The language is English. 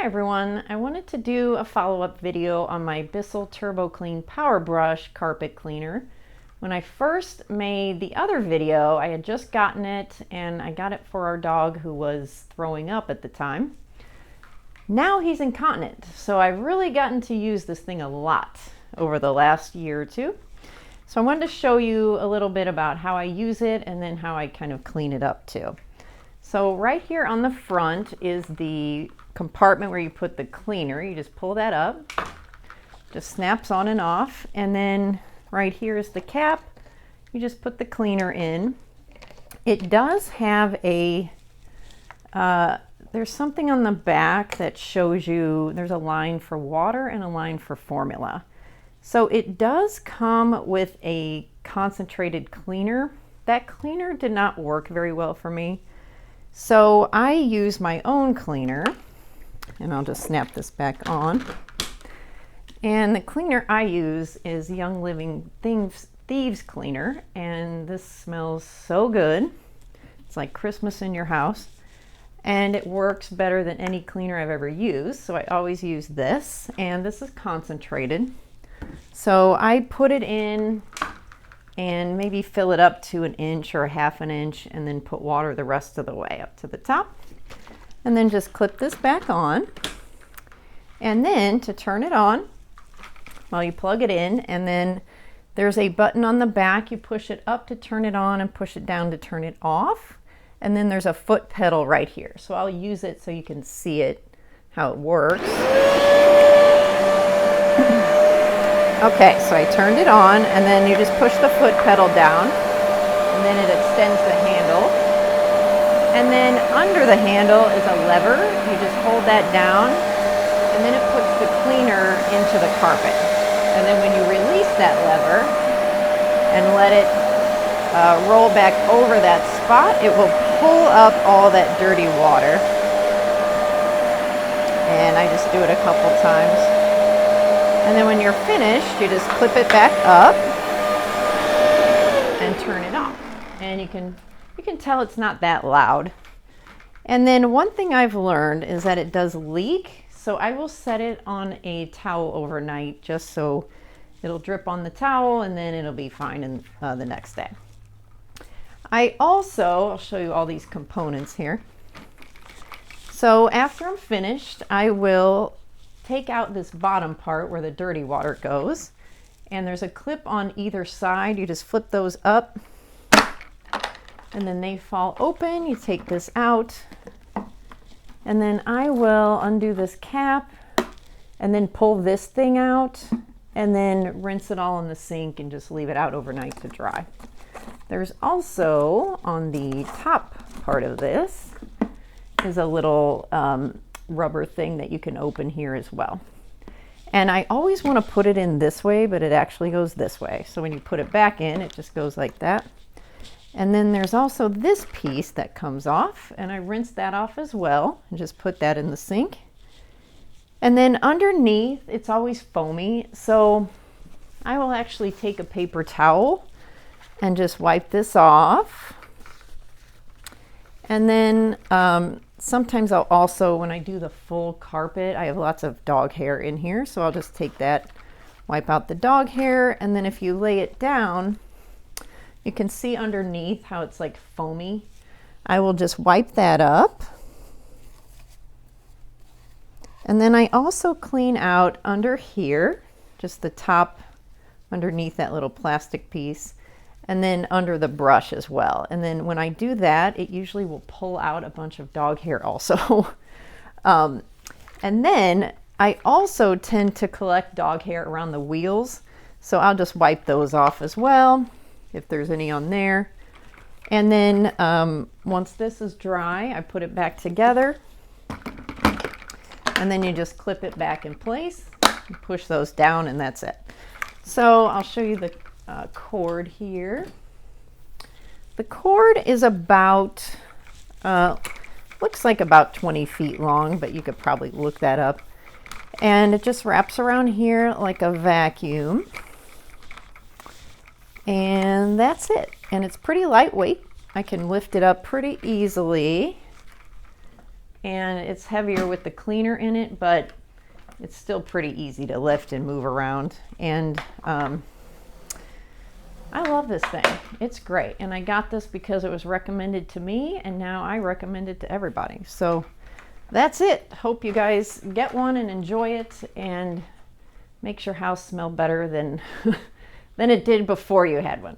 Hi everyone, I wanted to do a follow-up video on my Bissell TurboClean PowerBrush carpet cleaner. When I first made the other video, I had just gotten it and I got it for our dog who was throwing up at the time. Now he's incontinent, so I've really gotten to use this thing a lot over the last year or two. So I wanted to show you a little bit about how I use it and then how I kind of clean it up too. So right here on the front is the compartment where you put the cleaner. You just pull that up, just snaps on and off, and then right here is the cap. You just put the cleaner in. It does have a there's something on the back that shows you there's a line for water and a line for formula. So it does come with a concentrated cleaner. That cleaner did not work very well for me, so I use my own cleaner. And I'll just snap this back on. And the cleaner I use is YoungLiving Thieves cleaner, and this smells so good. It's like Christmas in your house, and it works better than any cleaner I've ever used, so I always use this, and this is concentrated. So I put it in and maybe fill it up to 1 inch or 1/2 inch, and then put water the rest of the way up to the top. And then just clip this back on. And then to turn it on, well, you plug it in, and then there's a button on the back. You push it up to turn it on and push it down to turn it off. And then there's a foot pedal right here. So I'll use it so you can see it, how it works. Okay, so I turned it on, and then you just push the foot pedal down, and then it extends the handle. And then under the handle is a lever. You just hold that down, and then it puts the cleaner into the carpet. And then when you release that lever and let it roll back over that spot, it will pull up all that dirty water. And I just do it a couple times. And then when you're finished, you just clip it back up and turn it off. And you can tell it's not that loud. And then one thing I've learned is that it does leak, so I will set it on a towel overnight just so it'll drip on the towel, and then it'll be fine in, the next day. I'll show you all these components here. So after I'm finished, I will take out this bottom part where the dirty water goes, and there's a clip on either side. You just flip those up, and then they fall open. You take this out, and then I will undo this cap and then pull this thing out and then rinse it all in the sink and just leave it out overnight to dry. There's also on the top part of this is a little rubber thing that you can open here as well. And I always want to put it in this way, but it actually goes this way. So when you put it back in, it just goes like that. And then there's also this piece that comes off, and I rinse that off as well and just put that in the sink. And then underneath, it's always foamy, so I will actually take a paper towel and just wipe this off. And then sometimes I'll also, when I do the full carpet, I have lots of dog hair in here, so I'll just take that, wipe out the dog hair, and then if you lay it down, you can see underneath how it's like foamy. I will just wipe that up. And then I also clean out under here, just the top underneath that little plastic piece, and then under the brush as well. And then when I do that, it usually will pull out a bunch of dog hair also. And then I also tend to collect dog hair around the wheels, so I'll just wipe those off as well, if there's any on there. And then once this is dry, I put it back together, and then you just clip it back in place, and push those down, and that's it. So I'll show you the cord here. The cord is about, looks like about 20 feet long, but you could probably look that up. And it just wraps around here like a vacuum. And that's it. And it's pretty lightweight. I can lift it up pretty easily. and it's heavier with the cleaner in it, but it's still pretty easy to lift and move around. And I love this thing. It's great. And I got this because it was recommended to me, and now I recommend it to everybody. So that's it. Hope you guys get one and enjoy it and makes your house smell better than than it did before you had one.